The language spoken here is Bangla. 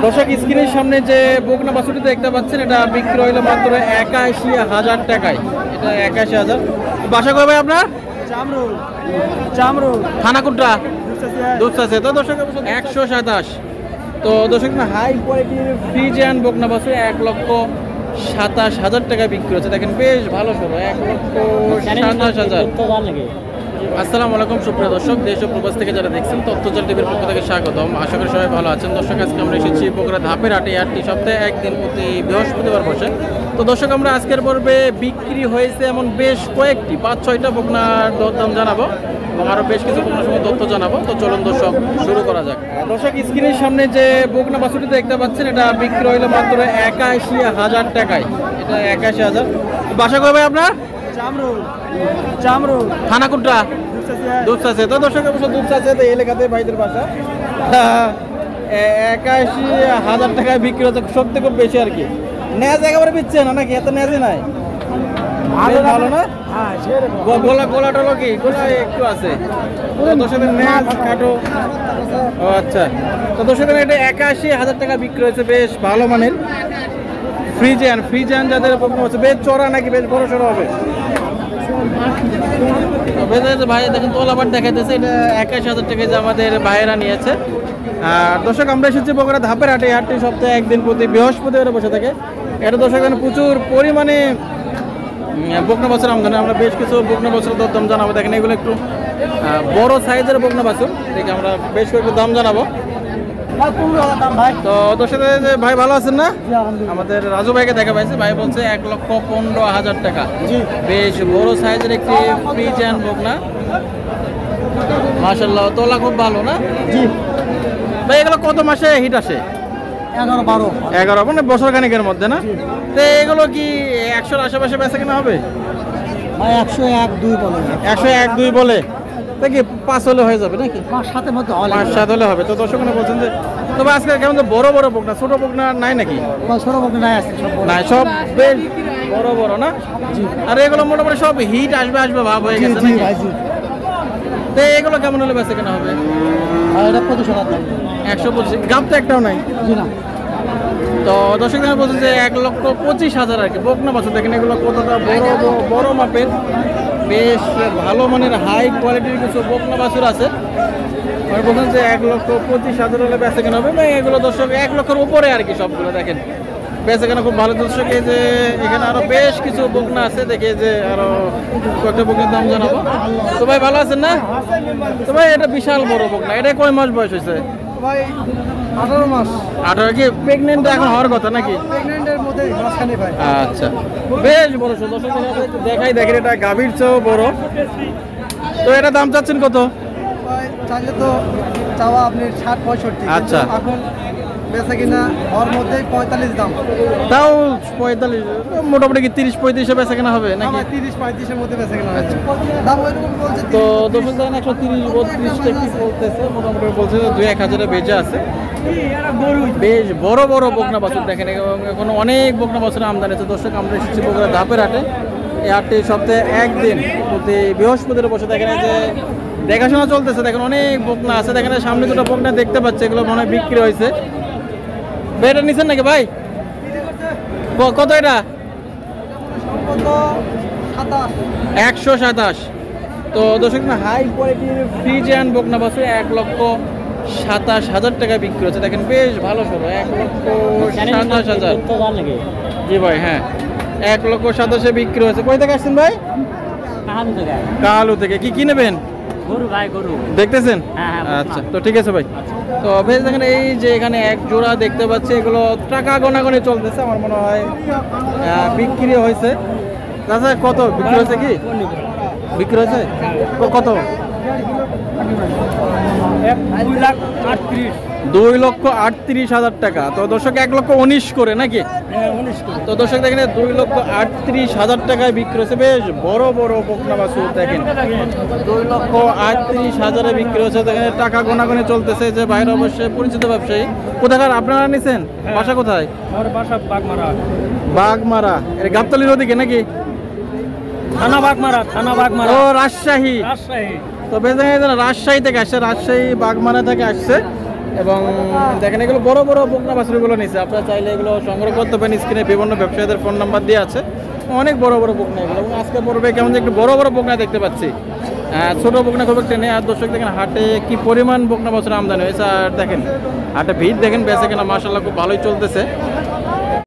দর্শক স্ক্রিনের সামনে যে বকনা বাছুরটি দেখতে পাচ্ছেন এটা বিক্রি হইলো মাত্র ৮১,০০০ টাকায়। এটা ৮১,০০০। বাসা কবে আপনার? চামরুল থানা কোনটা? দুধসাছে। তো দর্শক ১২৭। তো দর্শক হাই কোয়ালিটির ফ্রিজিয়ান বকনা বাছুর ১,২৭,০০০ টাকা বিক্রি হচ্ছে। দেখেন বেশ ভালো সরো ১,২৭,০০০। আসসালামু আলাইকুম সুপ্রিয় দর্শক, দেশ ও প্রবাস থেকে যারা দেখছেন তথ্যজাল টিভির পক্ষ থেকে স্বাগতম। আশা করি সবাই ভালো আছেন। দর্শক আজকে আমরা এসেছি বগুড়া ধাপের হাটে। হাটটি সপ্তাহে একদিন প্রতি বৃহস্পতিবার বসে। তো দর্শক আমরা আজকের পর্বে বিক্রি হয়েছে এমন বেশ কয়েকটি ৫-৬টা বকনার দরদাম জানাবো এবং আরও বেশ কিছু বকনার সঙ্গে তথ্য জানাবো। তো চলুন দর্শক শুরু করা যাক। দর্শক স্ক্রিনের সামনে যে বকনা বাছুরটি দেখতে পাচ্ছেন এটা বিক্রি হইলো মাত্র ৮১,০০০ টাকায়। এটা ৮১,০০০। বাসা কবে আপনার? চামরুল থানা কোনটা? দুধসাছে। তো দর্শক অবশ্য দুধসাছে তো এলাকাতে ভাইদের বাসা। ৮১,০০০ টাকায় বিক্রি হচ্ছে, সত্যি খুব বেশি আর কি। নেজ একেবারে বিচ্ছে না নাকি? এত নেজে নাই, ভালো না? গোলা টোলা কি গোলা একটু আছে। দর্শকের নেজ কাটো। ও আচ্ছা। তো দর্শকের এটা ৮১,০০০ টাকা বিক্রি হয়েছে, বেশ ভালো মানের ফ্রিজিয়ান যাদের হচ্ছে। বেশ চড়া নাকি বেশ বড় সড়ো হবে? ভাই দেখেন তোলাবার দেখাইতেছে। এটা ৮১,০০০ টাকায় যে আমাদের ভাইয়েরা নিয়েছে। আর দর্শক আমরা এসেছি বগুড়া ধাপের হাটে। হাটটি সপ্তাহে একদিন প্রতি বৃহস্পতিবার বসে থাকে। এটা দর্শক এখানে প্রচুর পরিমাণে বকনা বাছুর আমদানি। আমরা বেশ কিছু বকনা বাছুরের দরদাম জানাবো। দেখেন এগুলো একটু বড় সাইজের বকনা বাছুর, দেখে আমরা বেশ কয়েকটু দাম জানাবো। তো দর্শক ভাই ভালো আছেন না? আমাদের রাজু ভাইকে দেখা পাইছে, ভাই বলছে ১,১৫,০০০ টাকা। বেশ বড় সাইজের একটি ফ্রিজিয়ান বকনা, মাশাআল্লাহ তোলা খুব ভালো না? জি ভাই। এগুলো কত মাসে হিট আসে? ১১ মানে বছর খানিকের মধ্যে না? তো এগুলো কি ১০০-র আশেপাশে বেচা কিনা হবে? ১০১-২ বলে দেখি ৫ হলে হয়ে যাবে নাকি? ৫-৭ হলে হবে। তো দর্শক বলছেন যে তবে আজকে কেমন বড় বড় বকনা, ছোট বকনা নাই নাকি? ছোট বকনা নাই, সব বেশ বড় বড় না? আর এগুলো মোটামুটি সব হিট আসবে ভাব হয়ে গেছে নাকি? তো এগুলো কেমন হলে বেচা কেনা হবে? ১২৫। গাব তো একটাও নাই। তো দর্শক বলছেন যে ১,২৫,০০০ আর কি বকনা বাছুর। দেখেন এগুলো কতটা বড় মাপের, বেশ ভালো মানের হাই কোয়ালিটির কিছু বকনা বাছুর আছে। আমি বলছেন যে ১,২৫,০০০ হলে বেচা কেনা হবে। এগুলো দর্শক ১ লক্ষের উপরে আর কি সবগুলো। দেখেন বেচা কেনা খুব ভালো। দর্শক এই যে এখানে আরো বেশ কিছু বকনা আছে, দেখে যে আরো কয়েকটা বকনার দাম জানাবো। তো ভাই ভালো আছেন না? তো ভাই এটা বিশাল বড় বকনা। এটা কয় মাস বয়স হয়েছে? 18 মাস। 18 কি প্রেগনেন্ট এখন হওয়ার কথা নাকি? আচ্ছা বেশ বড় দর্শক দেখাই। দেখেন এটা গাভীর চেয়েও বড়। তো এটা দাম চাচ্ছেন কত? চাইলে তো চাওয়া আপনি 60-65। আচ্ছা এখন বেচা কিনা ওর মধ্যে 45 দাম। তাও 45 মোটামুটি কি 30-35 বেচা কেনা হবে নাকি? 30-35 এর মধ্যে বেচা কিনা হচ্ছে। দাম ওইরকম বলছে। তো দর্শক দেখেন 130-32 টাকা বলতেছে, মোটামুটি বলছে 2-1,000 বেচে আছে। বেশ বড় বড় বকনা বাছুর দেখেন। এখন অনেক বকনা বাছুরের আমদানি আছে। দর্শক আমরা এসেছি বগুড়া ধাপের হাটে। এই হাটটি সপ্তাহে একদিন প্রতি বৃহস্পতিবার বসে। দেখেন যে দেখাশোনা চলতেছে। দেখেন অনেক বকনা আছে। দেখেন সামনে দুটো বকনা দেখতে পাচ্ছে, এগুলো মনে হয় বিক্রি হয়েছে। এটা নিচ্ছেন নাকি ভাই? কত এটা? ১২৭। তো দর্শক হাই কোয়ালিটির ফ্রিজিয়ান বকনা বাছুর ১,২৭,০০০ টাকা বিক্রি হচ্ছে। দেখেন বেশ ভালো সরো ১,২৭,০০০। জি ভাই, হ্যাঁ ১,২৭,০০০ বিক্রি হচ্ছে। কই থেকে আসছেন ভাই? কালু থেকে। কি নেবেন? গরু ভাই, গরু দেখতেছেন? আচ্ছা তো ঠিক আছে ভাই। তো বেশ দেখেন এই যে এখানে এক জোড়া দেখতে পাচ্ছি, এগুলো টাকা গোনাগুনি চলতেছে। আমার মনে হয় বিক্রি হয়েছে। আচ্ছা কত বিক্রি হয়েছে? কি বিক্রি হয়েছে কত? 2,38,000 টাকা। তো দর্শক 1,19,000 করে নাকি? তো দর্শক দেখেন 2,38,000 টাকায় বিক্রি হচ্ছে। বেশ বড় বড় বকনা বাছুর দেখেন 2,38,000 বিক্রি হচ্ছে। দেখেন টাকা গোনাগুনি চলতেছে। যে বাইরে অবশ্যই পরিচিত ব্যবসায়ী। কোথাকার আপনারা নিছেন? বাসা কোথায়? আমার বাসা বাগমারা। এটা গাবতলির ওদিকে নাকি? থানা বাগমারা। ও রাজশাহী। তো বেশ রাজশাহী থেকে আসছে, রাজশাহী বাগমারা থেকে আসছে। এবং দেখেন এগুলো বড় বড় বকনা বাছুরগুলো নিচ্ছে, আপনারা চাইলে এগুলো সংগ্রহ করতে পারেন। স্ক্রিনে বিভিন্ন ব্যবসায়ীদের ফোন নাম্বার দিয়ে আছে, অনেক বড় বড় বকনা এগুলো। এবং আজকে পর্বে কেমন যে একটু বড় বড় বকনা দেখতে পাচ্ছি, ছোট বকনা খুব একটা নেই। আর দর্শক দেখেন হাটে কি পরিমাণ বকনা বাছুর আমদানি হয়েছে, আর দেখেন হাটে ভিড় দেখেন, বেচে কেনা মাশাআল্লাহ খুব ভালোই চলতেছে।